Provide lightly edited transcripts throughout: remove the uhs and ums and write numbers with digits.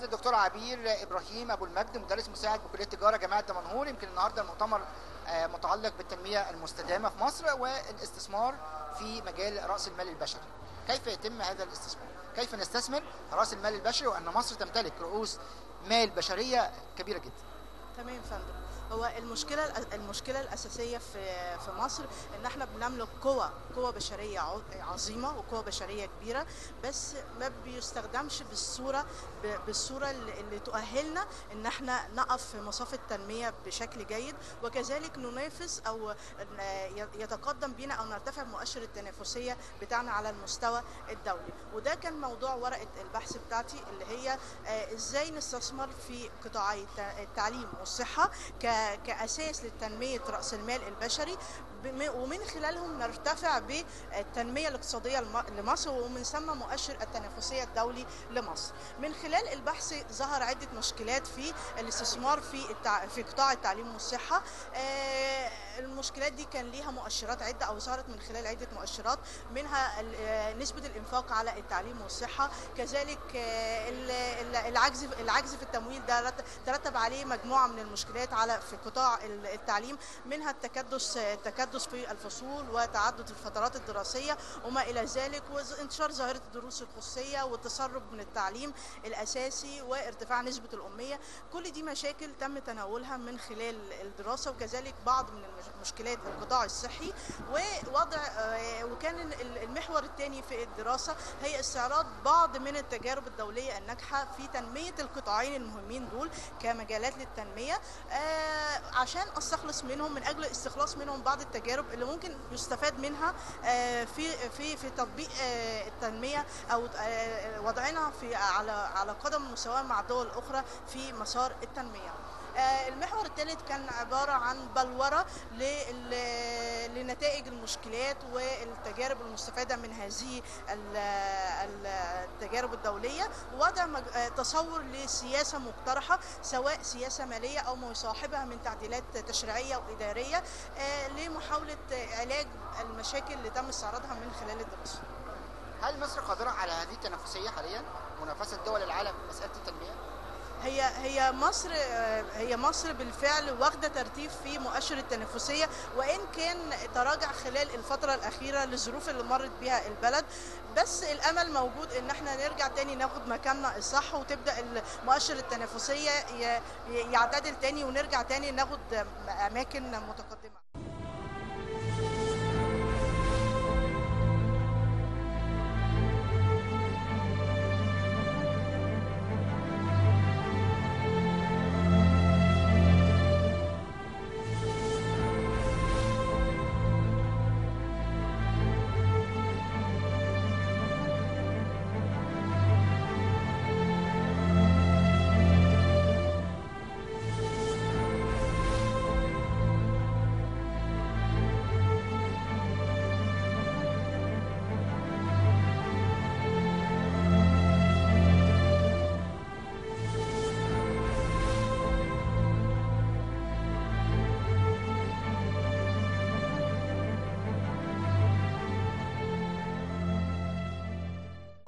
سياده الدكتور عبير ابراهيم ابو المجد، مدرس مساعد بكليه تجاره جامعه دمنهور. يمكن النهارده المؤتمر متعلق بالتنميه المستدامه في مصر والاستثمار في مجال راس المال البشري. كيف يتم هذا الاستثمار؟ كيف نستثمر راس المال البشري وان مصر تمتلك رؤوس مال بشريه كبيره جدا؟ تمام فندم. هو المشكله الاساسيه في مصر ان احنا بنملك قوة بشريه عظيمه وقوة بشريه كبيره، بس ما بيستخدمش بالصوره اللي تؤهلنا ان احنا نقف في مصاف التنميه بشكل جيد، وكذلك ننافس او يتقدم بينا او نرتفع مؤشر التنافسيه بتاعنا على المستوى الدولي. وده كان موضوع ورقه البحث بتاعتي، اللي هي ازاي نستثمر في قطاعي التعليم والصحه كأساس لتنمية رأس المال البشري، ومن خلالهم نرتفع بالتنمية الاقتصادية لمصر، ومن ثم مؤشر التنافسية الدولي لمصر. من خلال البحث ظهر عدة مشكلات في الاستثمار في قطاع التعليم والصحة. المشكلات دي كان ليها مؤشرات عدة، أو ظهرت من خلال عدة مؤشرات، منها نسبة الإنفاق على التعليم والصحة، كذلك العجز في التمويل ده ترتب عليه مجموعة من المشكلات في قطاع التعليم، منها التكدس في الفصول وتعدد الفترات الدراسية وما إلى ذلك، وانتشار ظاهرة الدروس الخصوصية والتسرب من التعليم الأساسي وارتفاع نسبة الأمية. كل دي مشاكل تم تناولها من خلال الدراسة، وكذلك بعض من مشكلات القطاع الصحي. وكان المحور الثاني في الدراسة هي استعراض بعض من التجارب الدولية الناجحة في تنمية القطاعين المهمين دول كمجالات للتنمية، عشان استخلص منهم، من اجل استخلاص منهم بعض التجارب اللي ممكن يستفاد منها في تطبيق التنميه، او وضعنا على قدم مساواه مع الدول الاخرى في مسار التنميه. المحور الثالث كان عبارة عن بلورة لنتائج المشكلات والتجارب المستفادة من هذه التجارب الدولية، ووضع تصور لسياسة مقترحة، سواء سياسة مالية أو ما يصاحبها من تعديلات تشريعية وإدارية، لمحاولة علاج المشاكل اللي تم استعراضها من خلال الدراسة. هل مصر قادرة على هذه التنافسية حاليا؟ منافسة دول العالم في مسألة التنمية؟ هي مصر بالفعل واخده ترتيب في مؤشر التنافسيه، وان كان تراجع خلال الفتره الاخيره للظروف اللي مرت بها البلد، بس الامل موجود ان احنا نرجع تاني ناخد مكاننا الصح، وتبدا المؤشر التنافسيه يعتدل تاني، ونرجع تاني ناخد اماكن متقدمه.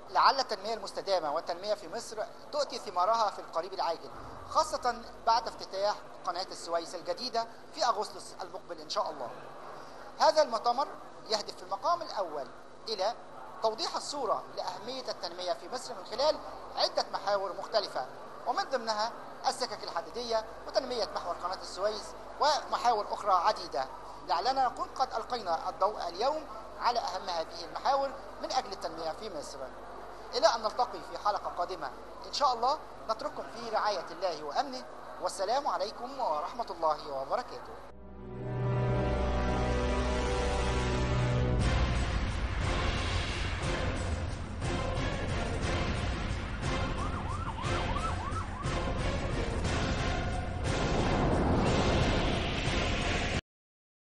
لعل التنمية المستدامة والتنمية في مصر تؤتي ثمارها في القريب العاجل، خاصة بعد افتتاح قناة السويس الجديدة في أغسطس المقبل إن شاء الله. هذا المؤتمر يهدف في المقام الأول إلى توضيح الصورة لأهمية التنمية في مصر من خلال عدة محاور مختلفة، ومن ضمنها السكك الحديدية وتنمية محور قناة السويس ومحاور أخرى عديدة. لعلنا نكون قد ألقينا الضوء اليوم على أهم هذه المحاور من أجل التنمية في مصر. إلى أن نلتقي في حلقة قادمة إن شاء الله، نترككم في رعاية الله وأمنه، والسلام عليكم ورحمة الله وبركاته.